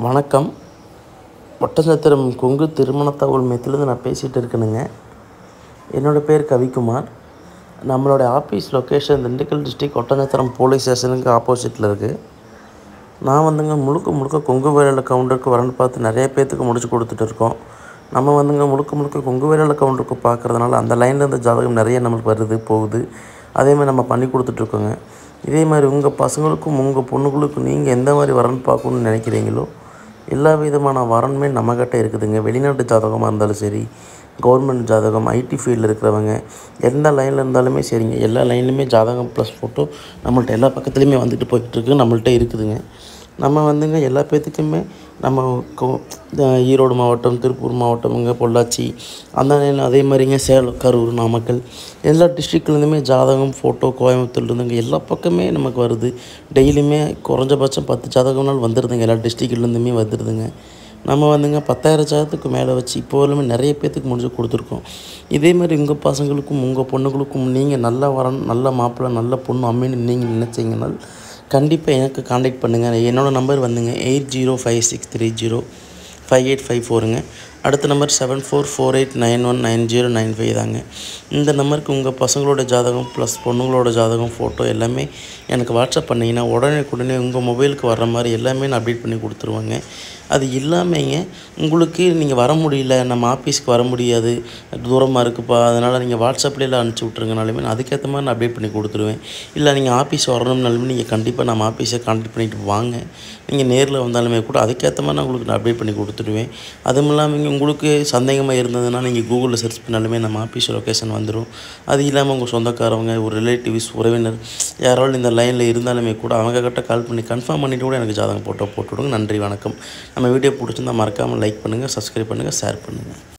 வணக்கம். ஒட்டன்சத்திரம் கொங்கு திருமண தகவல் மையத்திலேருந்து நான் பேசிகிட்டு இருக்கேனுங்க. என்னோடய பேர் கவிக்குமார். நம்மளோட office location Dindigul district Oddanchatram police ஸ்டேஷனுக்கு ஆப்போசிட்டில் இருக்குது. நான் முழுக்க கொங்கு வேலையில் கவுண்டருக்கு வரன்னு பார்த்து நிறைய பேர்த்துக்கு முடிச்சு கொடுத்துட்டு இருக்கோம். நம்ம முழுக்க கொங்கு வேலையில் கவுண்டருக்கு பார்க்குறதுனால அந்த லைனில் இருந்த ஜாதகம் நிறைய நம்மளுக்கு வருது போகுது. அதேமாதிரி நம்ம பண்ணி கொடுத்துட்ருக்கோங்க. இதே மாதிரி உங்கள் பசங்களுக்கும் உங்கள் பொண்ணுங்களுக்கும் நீங்கள் எந்த மாதிரி வரன் பார்க்கணுன்னு நினைக்கிறீங்களோ எல்லா விதமான வரனுமே நம்மக்கிட்ட இருக்குதுங்க. வெளிநாட்டு ஜாதகமாக இருந்தாலும் சரி, கவர்மெண்ட் ஜாதகம், ஐடி ஃபீல்டில் இருக்கிறவங்க, எந்த லைனில் இருந்தாலுமே சரிங்க. எல்லா லைன்லையுமே ஜாதகம் ப்ளஸ் ஃபோட்டோ நம்மள்ட்ட எல்லா பக்கத்துலேயுமே வந்துட்டு போயிட்டுருக்கு, நம்மள்ட்ட இருக்குதுங்க. நம்ம எல்லா பேர்த்துக்குமே நம்ம ஈரோடு மாவட்டம், திருப்பூர் மாவட்டமுங்க, பொள்ளாச்சி அந்த லைனில் அதே மாதிரிங்க சேலம், கரூர், நாமக்கல் எல்லா டிஸ்ட்ரிக்ட்லேருந்துமே ஜாதகம், ஃபோட்டோ கோயம்புத்தூர்லேருந்துங்க எல்லா பக்கமே நமக்கு வருது. டெய்லியுமே குறைஞ்சபட்சம் 10 ஜாதகம்னாலும் வந்துடுதுங்க. எல்லா டிஸ்ட்ரிக்ட்லேருந்துமே வந்துடுதுங்க. நம்ம 10,000 ஜாதகத்துக்கு மேலே வச்சு இப்போ எல்லாமே நிறைய பேர்த்துக்கு முடிஞ்சு கொடுத்துருக்கோம். இதே மாதிரி உங்கள் பசங்களுக்கும் உங்கள் பொண்ணுங்களுக்கும் நீங்கள் நல்லா வரணும், நல்ல மாப்பிள்ளை, நல்ல பொண்ணு அமைன்னு நீங்கள் நினச்சிங்கன்னா கண்டிப்பாக எனக்கு காண்டாக்ட் பண்ணுங்கள். என்னோடய நம்பர் 8056305854ங்க. அடுத்த நம்பர் 7448919095 தாங்க. இந்த நம்பருக்கு உங்கள் பசங்களோட ஜாதகம் ப்ளஸ் பொண்ணுங்களோட ஜாதகம், ஃபோட்டோ எல்லாமே எனக்கு வாட்ஸ்அப் பண்ணிங்கன்னா உடனே உங்கள் மொபைலுக்கு வர்ற மாதிரி எல்லாமே நான் அப்டேட் பண்ணி கொடுத்துருவேங்க. அது இல்லாமங்க உங்களுக்கு நீங்கள் வர முடியல, நம்ம ஆஃபீஸ்க்கு வர முடியாது, தூரமாக இருக்குப்பா, அதனால் நீங்கள் வாட்ஸ்அப்லேயே அனுப்பிச்சி விட்ருங்கனாலுமே நான் அதுக்கேற்ற மாதிரி நான் அப்டேட் பண்ணி கொடுத்துருவேன். இல்லை நீங்கள் ஆஃபீஸ் வரணும்னாலுமே நீங்கள் கண்டிப்பாக நம்ம ஆஃபீஸை கான்டாக்ட் பண்ணிவிட்டு வாங்க. நீங்கள் நேரில் வந்தாலுமே கூட அதுக்கேற்ற மாதிரி நான் உங்களுக்கு அப்டேட் பண்ணி கொடுத்துருவேன். அதுவும் இல்லாமல் உங்களுக்கு சந்தேகமாக இருந்ததுன்னா நீங்கள் கூகுளில் சர்ச் பண்ணாலுமே நம்ம ஆஃபீஸ் லொக்கேஷன் வந்துடும். அது இல்லாமல் உங்கள் சொந்தக்காரவங்க, ஒரு ரிலேட்டிவ்ஸ், உறவினர் யாராவது இந்த லைனில் இருந்தாலுமே கூட அவங்கக்கிட்ட கால் பண்ணி கன்ஃபார்ம் பண்ணிவிட்டு கூட எனக்கு ஜாதகம் போட்டு விடுங்க. நன்றி, வணக்கம். நம்ம வீடியோ பிடிச்சிருந்தால் மறக்காமல் லைக் பண்ணுங்கள், சப்ஸ்கிரைப் பண்ணுங்கள், ஷேர் பண்ணுங்கள்.